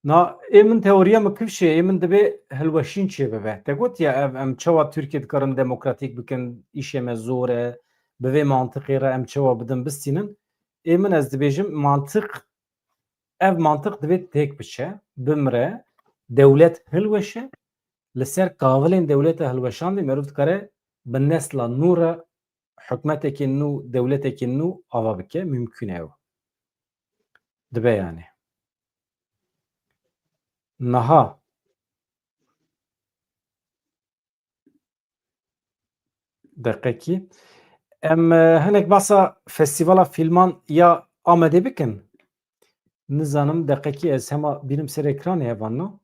na ê min teoriya me kivşê ê min dibe hilweşîn çê bibe te gotiye ev em çawa Tirkiye dikarin demokratîk bikin îşê me zor e bi vê mantiqê re em çawa bidin bistînin ê min ez dibêjim ev mantiq divê têk biçe bimre dewlet hilweşe li ser kavilên dewleta hilweşandê merov dikare bi nesla nû re hikûmetekê nû dewletekê nû ava bike mümkün e ew dibe yani niha deqekî em hinek basa festîvala fîlman ya amedê bikin nizanim deqekî ez hema bînim ser ekranê hevan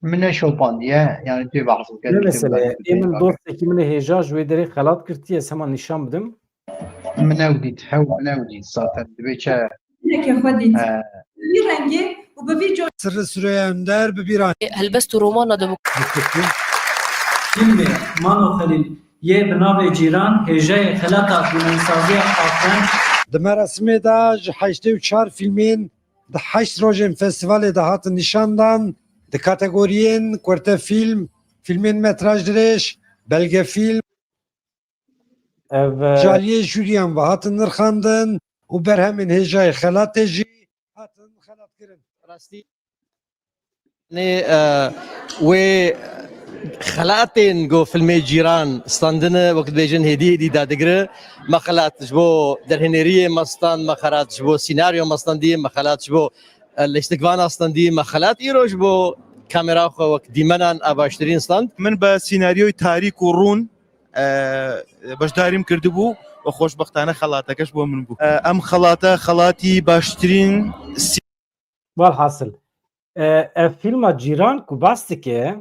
min ne şopandiye yani tê behs ne mesele ê min dostekî min ê hêja ji wê derê xelat girtiye ez hema nîşan bidim min ew dît hew min ew dît zaten dibê çe bir rengi و به وی سر سوریه اندر ببیران هلبست رومانا فیلم مانو خلیل یه بناو جیران هجای خلاقه فیلمسازی آفرین دمه رسمه دا جهشته و 4 فیلمین ده 8 روزن فستیوال ده هات نشاندان ده کاتگورین کورت فیلمین متراژ درش belge فیلم جالیه جوریان و هات نرخاندن و برهمین هجای خلاته جی هاتن خلات کرن راستی نه و خلاتين جو فيلمي جيران ستاندنا وقت بيجن هدي دادگره ما خلات جبو درهنيريه مستان ما خلات جبو سيناريو مستان دي ما خلات جبو الاستقبال استان دي ما خلات ايرو جبو كاميرا خو وقت ديمنان اباشترين ستاند من با سيناريو تاريخ ورون باش داريم كردبو وخوشبختانه خلاتكش بو من بو ام خلاته خلاتي باشترين والحاصل فیلما جیران کو باستike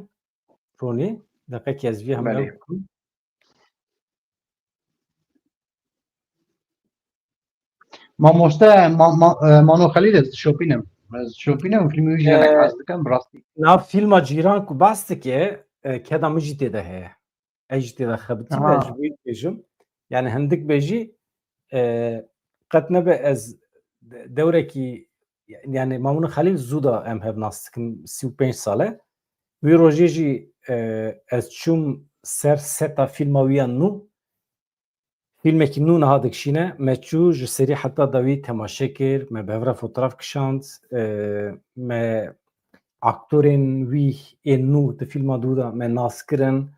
Roni دقیقی از وی هم ما مشته مانو خلیل از شوپینم فیلمی ویژه نکاس دکم براستی نا فیلما جیران کو باستike کدا مجیده ده اجده ده خبتی بجوی بجم yani hindik beji قد نبه از دوره کی yani Mamun Halil Zuda em hev nastikin 35 sale ve rojeji ez çum ser seta filma wiyan nû filmekî nû niha dikşîne me çû ji serî heta dawî temaşe kir me bevra fotoğraf kişand me aktorên wî ên nû di filma dû da me nas kirin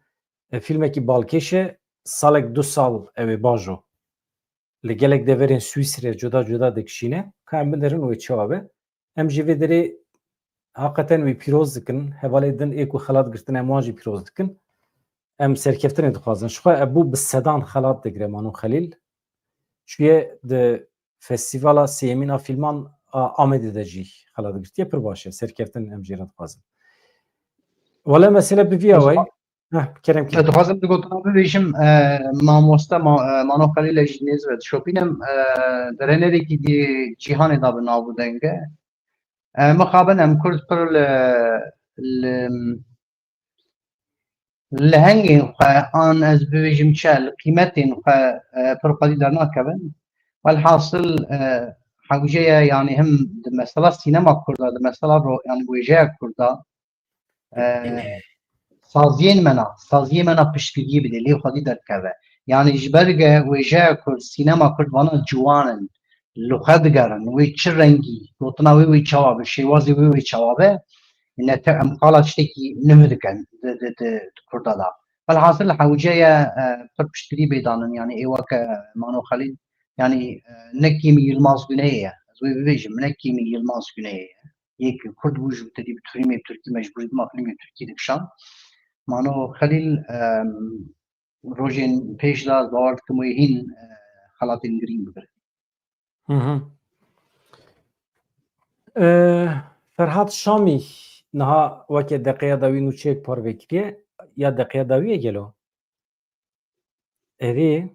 filmekî balkêş e salek 2 sal ew ê baş o li gelek deverên Swîsrê cuda cuda dikişîne ka em binerin wê çawa be em jî vê derê hakikaten wî pîroz dikin hevalê din ê ku xelat girtin em wan jî pîroz dikin em serkeftinê dixwazin ji xwe ebû bi sedan xelat digire Manon Xelîl çûye di festîvala sêyemîna filman a Amedê de jî xelat girtiye pir baş e serkeftin em jî re dixwazin wala mesele bi vîya wê kerem ki دخوازم دگوتنا ببیشم مامۆستا مانۆ خەلیل لە ژنێز بێت شۆپینم دەرێنەرێکی جیهانی دا بە ناو دەنگە مخابن ئەم کورد پڕ لە هەنگێن خو ئان ئەس ببێژم چە قیمەتێن خو پڕ قەدی دەرناکەبن والحاصل حەوژەیە یانی هەم مەسەلا سینەما کووردا مەسەلا یانی وێژەیە کووردا سازیê mena piştgiriyê bide lê xwedî derkeve yani ji ber wêjeya Kurd sînema Kurd vana ciwanin li xwe digerin wê çi rengî gotina wê wê çawa be şêwazê wê wê çawa be nete em qala tiştekî nû dikin di Kurda da velhasıl hewceye pir piştgirî bêdanin yani êwake Mano Xelîl yani nekîmî Yılmaz Güneyê ye ez wê bibêjim nekîmî Yılmaz Güneyê ye yek Kurd bû ji tedî bi filmê Tirkî mecbûrî bima filmê Tirkî dikişan Mano Xelîl rojên pêş da bawer dikim wê hîn xelatên girîn bigire. Ferhat Şamî niha weke deqeya dawî nûçeyek parve kiriye ya deqeya dawî ye gelo evê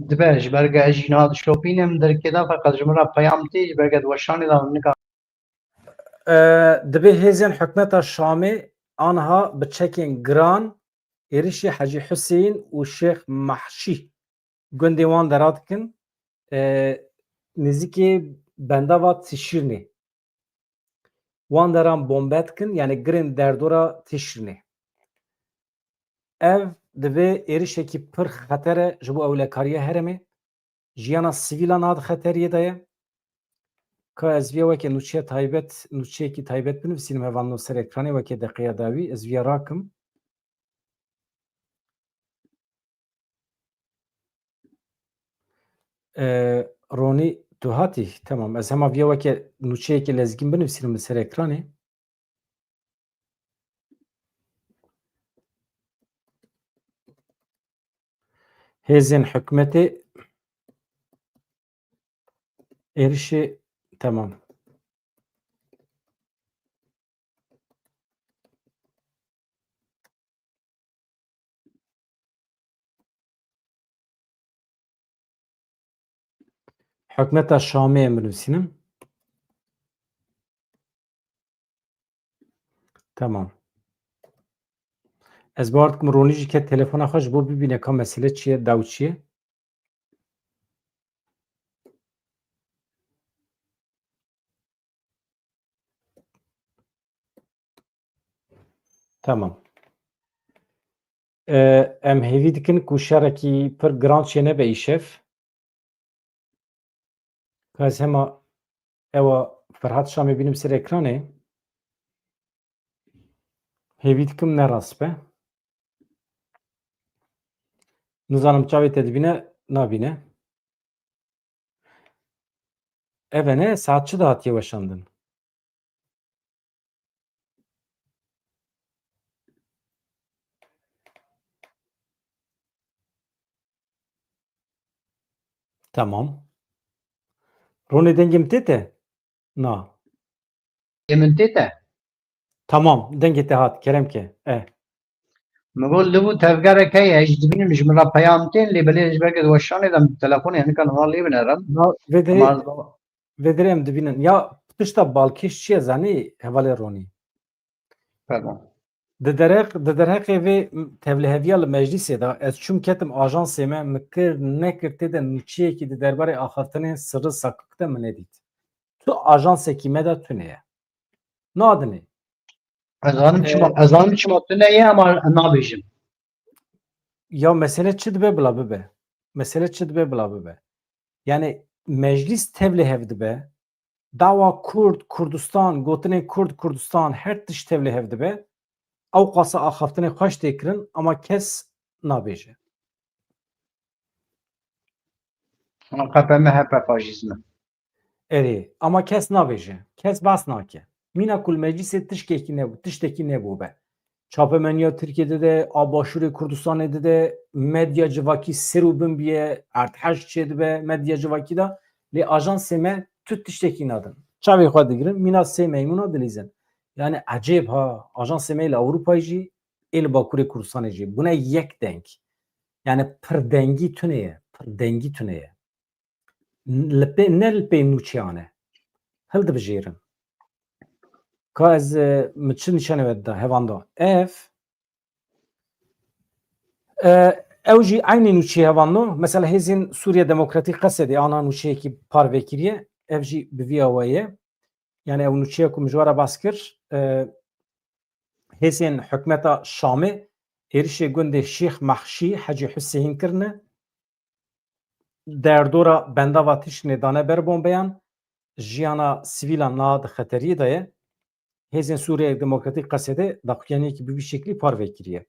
Dibe ji ber ez jî niha dişopînim derkê da feqet ji min re peyam tê ji ber di weşanê da min nika dibe hêzên hikûmeta Şamê anha bi çekên giran êrişî Hecî Hüseyin û Şêx Mehşî gundê wan dera dikin nêzîkî bendava Tişrînê wan deran bombe dikin yani girên derdora Tişrînê ev divê êrişekî pir xeter e ji bo ewlekariya herêmê jiyana sivîlan a di xeteriyê de ye ka ez vê weke nûçeya taybet nûçeyekî taybet binivîsînim hevan nû ser ekranê weke deqeya dawî ez vê rakim Ronî tu hatî temam ez hema vê weke nûçeyekî lezgîn binivîsînim li ser ekranê hêzên hikûmetê êrişî temam hikûmeta Şamê em binivîsînim temam ez bawer dikim Ronî jî ket telefona xwe ji bo bibîne ka mesele çi ye daw çi ye tamam em hêvî dikin ku şerekî pir giran çê nebe îşev ka ez hema ewa Ferhat Şamê bînim ser ekranê hêvî dikim nerast be nizanim çavê te dibîne nabîne ev e ne saet çi da hatiye weşandin tamam Ronê dengê tê te na min tê te tamam dengê te hat keremke min got li bû tevgerek heye ji dibînim ji min re peyam tên lê bilê ji ber di weşanê de telefonê hinika niha lê binerim vê derê em dibînin ya tişta balkêş çi ye zanî hevalê Ronî pardon Di derheqê vê tevliheviya li meclîsê de ez çûm ketim ajansê me mikir nekir tê de nûçiyekî di derbarê axaftinên sirri sakik de min nedît. Tu ajansekî me de tune ye. Nadinê. Ez çima tu neye ama nabêjim. Ya mesele çi dibe bila bibe. Mesele çi dibe bila bibe. Yani meclis tevlihev dibe. Dava Kurd, Kurdistan, gotinên Kurd, Kurdistan her tiş tevlihev dibe. Ew qasa axaftinê xweş tê kirin ama kes nabêje. KPM hep faşizmi. Erê ama kes nabêje. Kes bas nake. Mîna ku li meclisê tiştekî nebû, tiştekî nebû be. Çapemeniya Tirkiyeyê de, a Başûrê Kurdistanê de medya civakî ser û bin biye, erteheş çê dibe medya civakî de lê ajansê me tu tiştekî nadin. Çavê xwe digirin, mîna sê meymûna dilîzin. Yani ecêb ha, ajansê me li Ewropayê jî ê li Bakurê Kurdistanê jî. Bune yek deng. Yani pirdengî tune ye. Pirdengî tune ye. Ne li pê nûçiyan e. Hil dibijêrin. Ka ez mi çi nîşanê ve dida hevanda. Ew jî aynê nûçiyê hevando. Mesela hêzên Sûriye Demokratîk Qesedê ana nûçiyekî par vekiriye. Ev jî bi vî awa ye. Yani ew nûçiye ku min ji we re bas kir. Hêzên hikûmeta Şamê êrişê gundê Şêx Mehşî Hecî Hüseyîn kirine. Derdora bendava tiştînê dane ber bombeyan. Jiyana sivîlan na di xeteriyê de ye. Hêzên Sûriye Demokratîk Qesedê daxuyaniyekî bi vî şeklî par vekiriye.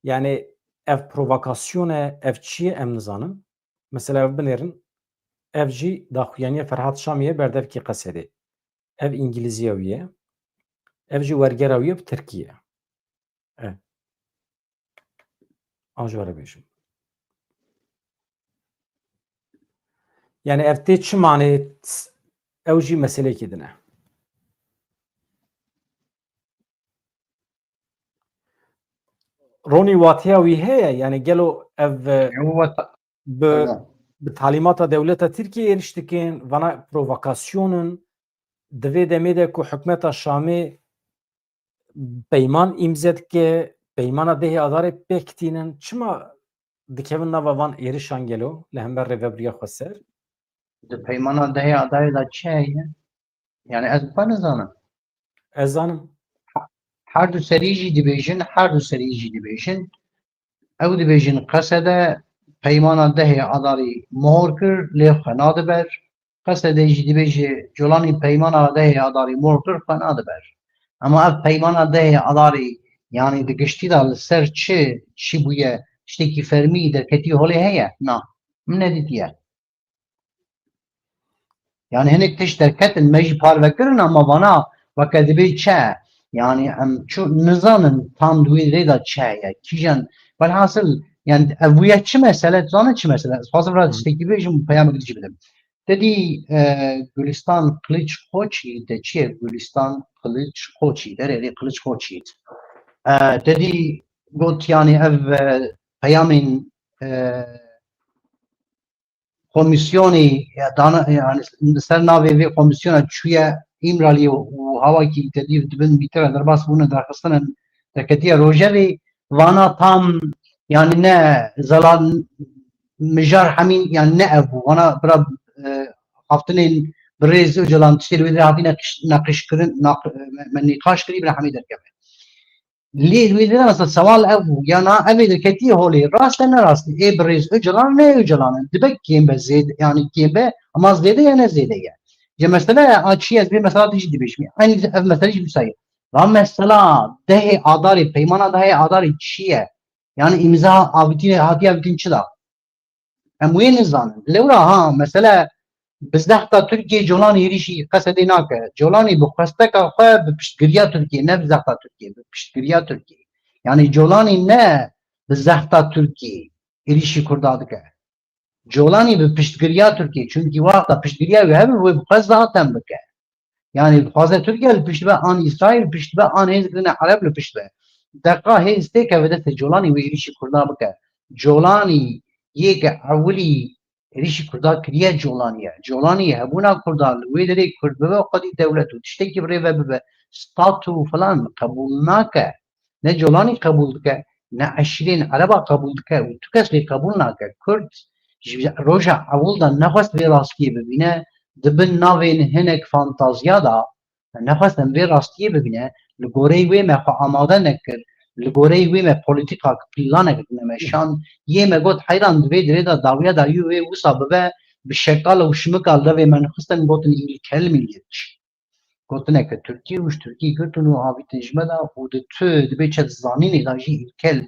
Yani ev provokasyon e, ev çi ye em nizanin. Mesela ev binêrin ev jî daxuyaniya Ferhat Şamî berdevkî Qesedê. Ev İngilîziya wî ye. Ev jî wergera wî ye bi Tirkiye. An ji we re bêjim. Yani ev tê çi manê ew jî meselekî din e. Ronî watiya wî heye yani gelo ev bi talîmata dewleta Tirkiye êriş dikin vana provokasyonun divê demê de ku hikûmeta Şamê peyman îmze dike peymana dehê adarê pêktînin çima dikevin nava van êrişan gelo li hember rêveberiya xwe ser. Di peymana dehê adayê da çi heye? Yani ez xwe nizanim. Ez zanim. Her du serî jî dibêjin, her du serî jî dibêjin. Ew dibêjin Qesedê peymana dehê adarî mohor kir lê xwe nadiber. Qesedê jî dibêje colanî peymana dehê adarî mohor kir xwe nadiber. Ama ev peymana dehê adarî yani di giştî da li ser çi bûye tiştekî fermî derketî holê heye? Na. Min nedîtiye. Yani hinek tiş derketin me jî parvekirin ama vana veke dibê çi? Yani em çu nizanin tam duê rê da çi heye? Kîjan velhasıl yani ev bûye çi mesele? Zane çi mesele? Ez xwazim ra tiştekî bêjim peyamek dicî bidim. Dedî Gülistan Kılıçkoçî de çi ye? Gülistan Kılıçkoçî derê Kılıçkoçî. Dedî got yani ev peyamên komisyonê yani ser navê vê komisyona çûye İmraliyê û hawakî tedî dibin bîtire derbas bûne derxistinan derketiya rojevê vana tam yani ne zelal mijar hemîn yani ne ev bû vana bira haftinên bi rêz Öcalan tiştê li wê de hatîne naqîşkirin me nîqaş kirî bira hemî derkeve. Lê wê de mesela sewal ev bû ya na evê derketiye holê rast e ne rast ê bi rêz Öcalan ne Öcalan dibe kêm zêde yani kêm be ama zêde ya ne zêde ye. Ya mesela açî ez bê mesela dijî dibêjim. Aynı ev mesela jî wisa ye. Van mesela dehê adarê peymana dehê adarê çi ye? Yani imza avîtîne hatiye avîtîn çi da? Em wê nizanin. Lewra ha mesela bizlehta Türkiye Colanî êrişî Qesedê nake. Colanî bi xwesteka xwe bi piştgiriya Türkiye ne bi zehta Türkiye bi piştgiriya Türkiye. Yani Colanî ne bi zehta Türkiye êrişî Kurda dike. Colanî bi piştgiriya Türkiye çünkü wexta piştgiriya wê hebe wê bi xwest zaten bike. Yani xwaze Türkiye li pişt ve an İsrail pişt ve an hêzgirine Ereb li pişt ve. Deqa hêz tê keve deste Colanî wê êrişî Kurda bike. Colanî yek ewilî êrişî Kurda kiriye Colanîye. Colanî hebûna Kurda li wê derê Kurd bibe qedî dewlet û tiştekî bi rê ve bibe statû falan qebûl nake. ne Colani kabul dike, ne Eşrin Araba kabul dike, û tu kes lê kabul nake. Kurd ji roja ewil da nexwest vê rastiyê bibîne, dibin navên hinek fantaziya da nexwestin vê rastiyê bibîne, li goreyê wê me xwe amade nekir, li goreyê wê me polîtîka plîlanek me şan, yê me got heyran divê dirê da dawiya da yû wê wisa bibe bi şekala û şimika levê me nixistin gotin îlkel milliyetçi. Gotineke Tirkiye û ji Tirkiyê girtin û avîtin ji me da û di tu dibê çet zanînê da jî îlkel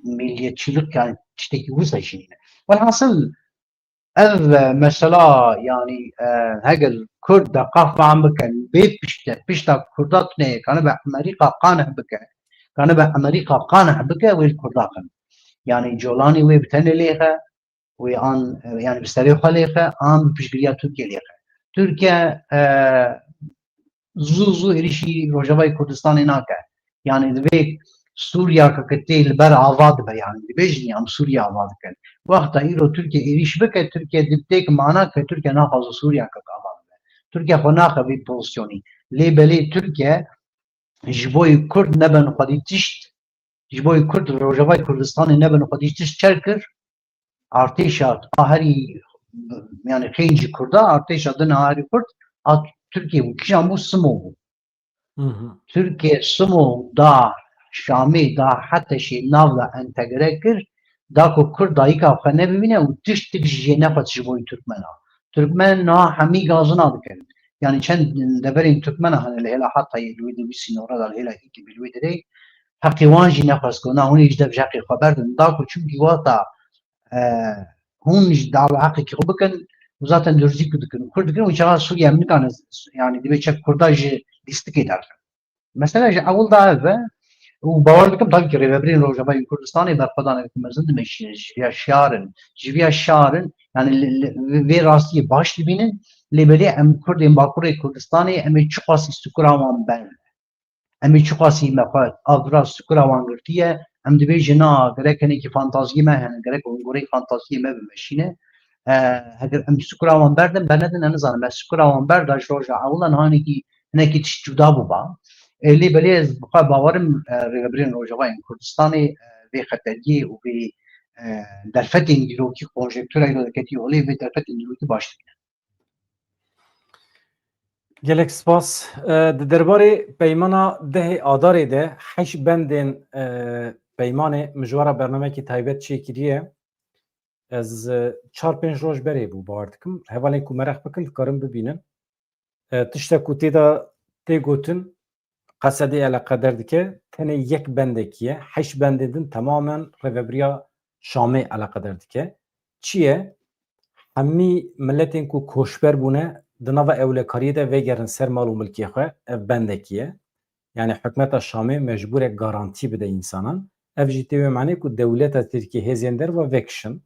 milliyetçilik yani tiştekî wisa jî ne. Velhasıl ev mesela yani heger Kurd da qahvan bikin bê pişta Kurda tune kanı be Amerika qaneh bike kanı be Amerika qaneh bike wê Kurda qin. Yani Colani wê bi tenê lêxe wê an yani bi serê xwe lêxe an bi piştgiriya Tirkiye lêxe. Tirkiye zû êrişî Rojavayê Kurdistanê nake. Yani divê Sûriya tê li ber ava dibe yani dibêjin em Sûriya ava dikin. Wexta îro Tirkiye êriş bike Tirkiye dibtêk mana ke Tirkiye naxwaze Sûriya ava dibe. Tirkiye xwe naxe vê pozisyonî. Lê belê Tirkiye ji boî Kurd nebin xwedî tişt ji boî Kurd Rojavayê Kurdistanê nebin xwedî tişt çer kir artêşa herî yani xêncî Kurda artêşa din herî Kurd a Tirkiye bû kîjan bû Simo bû. Tirkiye Simo da Şamê da Heteşê nav da entegre kir da ku Kurd dayîka xwe nebibîne û tiştek ji jê nexwest ji boî Türkmena. Türkmen na hemî gazina dikin. Yani çend deverên Türkmena hene li hêla Hatayê li wê de wî sînora da li hêla îkî bi li wê dirê heqê wan jî nexwest ku na hûn ji dev ji heqê xwe berdin da ku çûnkî wata hûn ji dava heqekî xwe bikin û zaten durzî ku dikin Kurd dikin û çawa Sûriye em nikane yani divê çek Kurda ji lîstikê derkin. Mesela ji ewil da ev e û bawer dikim tabii ki rêveberên Rojavayê Kurdistanê berxwedanê dikim mezin dimeşînin ji vêya şiarin ji vêya şiarin yani vê rastiyê baş dibînin lê belê em Kurdên Bakurê Kurdistanê em ê çi qasî stûkura wan ben. Em ê çi qasî me xwe avdira stûkura wan girtiye em dibêjin na gerek hinekî fantaziyê me hene gerek gorî fantaziyê me bimeşîne heger em stûkura wan berdin benedin em nizanim me stûkura wan berda ji roja ewil hinekî tişt cuda bûba. Lê belê ez bixwe bawerim rêveberên Rojavayên Kurdistanê vê xeteriyê û vê derfetên dîrokî konjektûra îro diketiye holê vê derfetên dîrokî baş dibîne. Gelek spas. Di derbarê peymana dehê adarê de heş bendên peymanê mijwara bernamekî taybet çêkiriye. Ez 4-5 roj berê bû bawer dikim. Hevalên ku merex bikin dikarin bibînin. Tiştek ku tê gotin qesedê eleqeder dike tenê yek bendekî ye. Heş bendê din temamen rêveberiya Şamê eleqeder dike. Çi ye? Hemî milletên ku koşber bûne di nava ewlekariyê de vêgerin ser mal û milkê xwe ev bendekî ye. Yani hikûmeta Şamê mecbûr garantî bide însanan. Ev jî tê wê menê ku dewleta Tirkiye hêzên derve vekişin.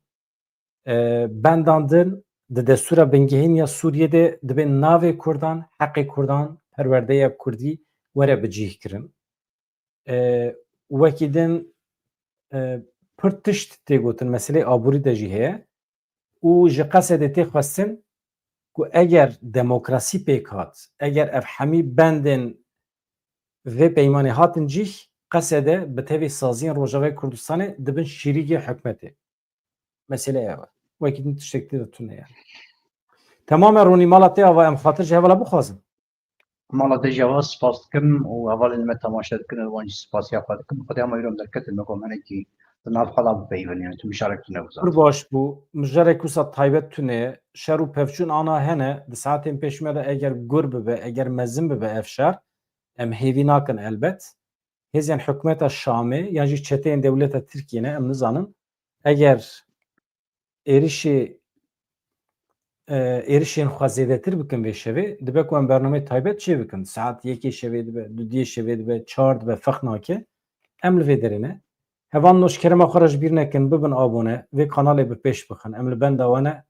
Bendan din di destûra bingehîniya Sûriyê de dibe navê Kurdan, heqê Kurdan, perwerdeya Kurdî were bicih kirin. Wekî din pir tişt tê gotin meselê aborî de jî heye û ji qesedê tê xwestin ku eger demokrasî pêk hat, eger ev hemî bendên vê peymanê hatin cih qesede bi tevê saziyên Rojavayê Kurdistanê dibin şîrîgê hikûmetê. Mesele ev e. Wekî din tiştek tê de tune ye. Temamen ronîmala tê ava em xatir ji hevala bixwazin. Mala te java spas dikim û hevalên me temaşe dikin wan jî spasiya xwe dikim. Xwedî ama îro derketin me kom hinekî di nav xela bipeyvin yani tu mişarek tune bizan. Pir baş bû. Mijarek wisa taybet tune ye. Şer û pevçûn ana hene di saetên pêşî de eger gur bibe, eger mezin bibe ev şer em hêvî nakin elbet. Hêzên hikûmeta Şamê yan jî çeteyên dewleta Tirkiyê em nizanin eger êrişên xwe zêdetir bikin vê şevê dibe ku em bernameyê taybet çê bikin. Saet 1 şevê dibe, 2 şevê dibe, 4 dibe feq nake. Em li vê derê ne. Hevan noşkerema xwe re ji bîr nekin bibin abone vê kanalê bi pêş bixin. Em li benda we ne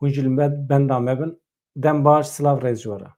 hûn jî li benda me bin. Dem baş silav rêz ji we re.